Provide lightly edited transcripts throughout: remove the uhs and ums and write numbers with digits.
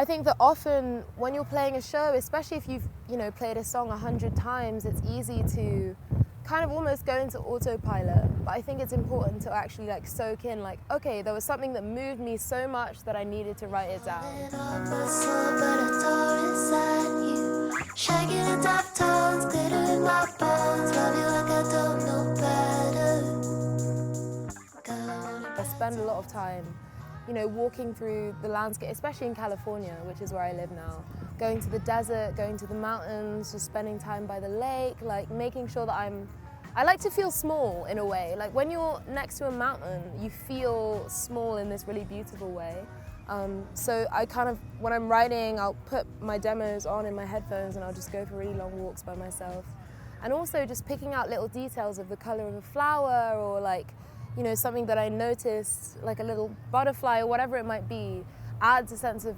I think that often when you're playing a show, especially if you've, played a song 100 times, it's easy to kind of almost go into autopilot. But I think it's important to actually soak in, okay, there was something that moved me so much that I needed to write it down. I spend a lot of time walking through the landscape, especially in California, which is where I live now. Going to the desert, going to the mountains, just spending time by the lake, making sure that I like to feel small in a way. When you're next to a mountain, you feel small in this really beautiful way. So I when I'm writing, I'll put my demos on in my headphones and I'll just go for really long walks by myself. And also just picking out little details of the color of a flower or something that I noticed, like a little butterfly or whatever it might be, adds a sense of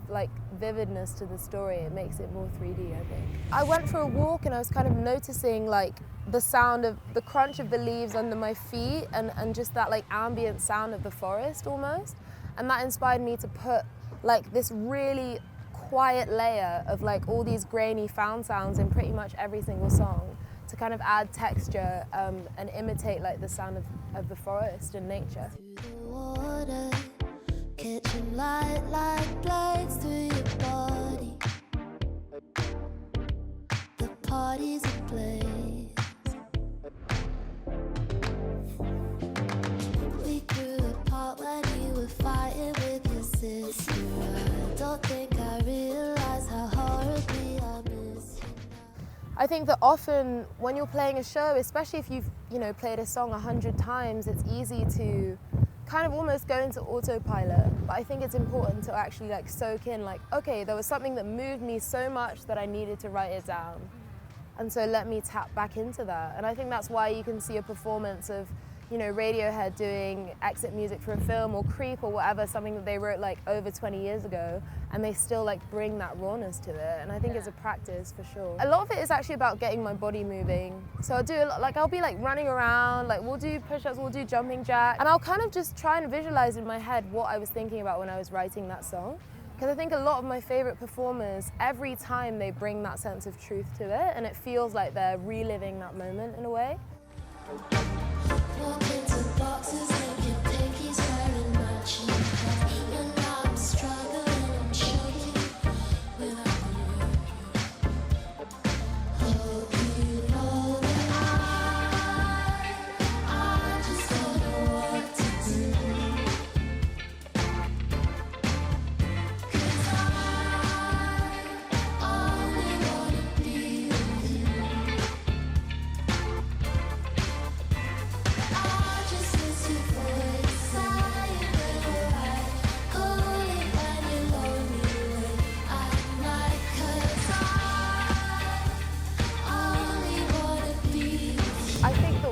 vividness to the story. It makes it more 3D, I think. I went for a walk and I was kind of noticing the sound of the crunch of the leaves under my feet and just that ambient sound of the forest almost. And that inspired me to put this really quiet layer of all these grainy found sounds in pretty much every single song, to kind of add texture and imitate the sound of the forest and nature. Through the water, catching light like blades through your body. The party's a place. We grew apart when you were fighting with your sister. I don't think I realized how horribly I miss you. I think that often when you're playing a show, especially if you've played a song 100 times, it's easy to kind of almost go into autopilot. But I think it's important to actually soak in, okay, there was something that moved me so much that I needed to write it down. And so let me tap back into that. And I think that's why you can see a performance of Radiohead doing exit music for a film, or Creep or whatever, something that they wrote over 20 years ago, and they still bring that rawness to it. And I think it's a practice for sure. A lot of it is actually about getting my body moving. So I'll do a lot, I'll be running around, we'll do push-ups, we'll do jumping jacks, and I'll kind of just try and visualize in my head what I was thinking about when I was writing that song. Because I think a lot of my favorite performers, every time they bring that sense of truth to it, and it feels like they're reliving that moment in a way. Walk into boxes, make your pinkies very much. And I'm struggling, I'm choking without you. Hope you know that I just don't know what to do. 'Cause I only wanna be with you.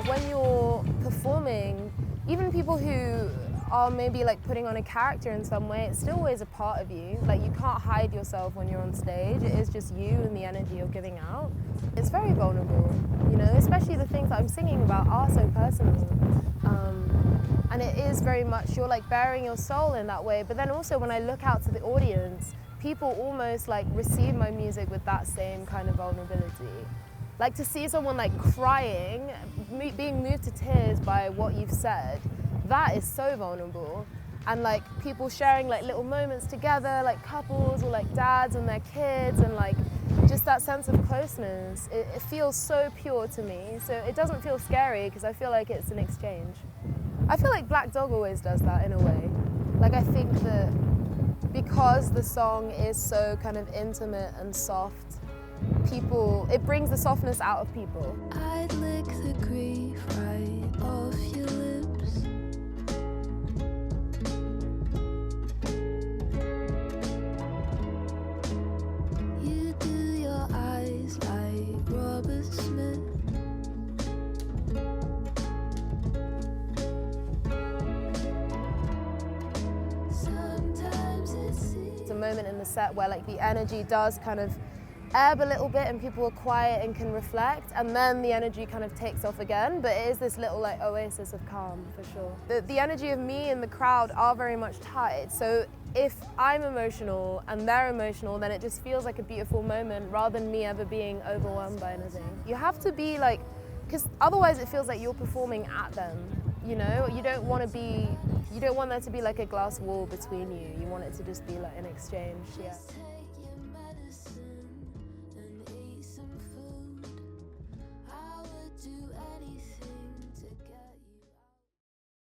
When you're performing, even people who are maybe putting on a character in some way, it's still always a part of you. You can't hide yourself when you're on stage. It is just you and the energy you're giving out. It's very vulnerable, especially the things that I'm singing about are so personal. And it is very much, you're bearing your soul in that way. But then also when I look out to the audience, people almost receive my music with that same kind of vulnerability. To see someone crying, being moved to tears by what you've said, that is so vulnerable. And people sharing little moments together, couples or dads and their kids, and just that sense of closeness. It feels so pure to me. So it doesn't feel scary because I feel like it's an exchange. I feel like Black Dog always does that in a way. I think that because the song is so kind of intimate and soft, it brings the softness out of people. I'd lick the grief right off your lips. You do your eyes like Robert Smith. Sometimes it's a moment in the set where the energy does kind of ebb a little bit and people are quiet and can reflect, and then the energy kind of takes off again, but it is this little oasis of calm for sure. The energy of me and the crowd are very much tied, so if I'm emotional and they're emotional, then it just feels like a beautiful moment rather than me ever being overwhelmed by anything. You have to be like, because otherwise it feels like you're performing at them, you know? You don't want there to be like a glass wall between you. You want it to just be like an exchange, yeah.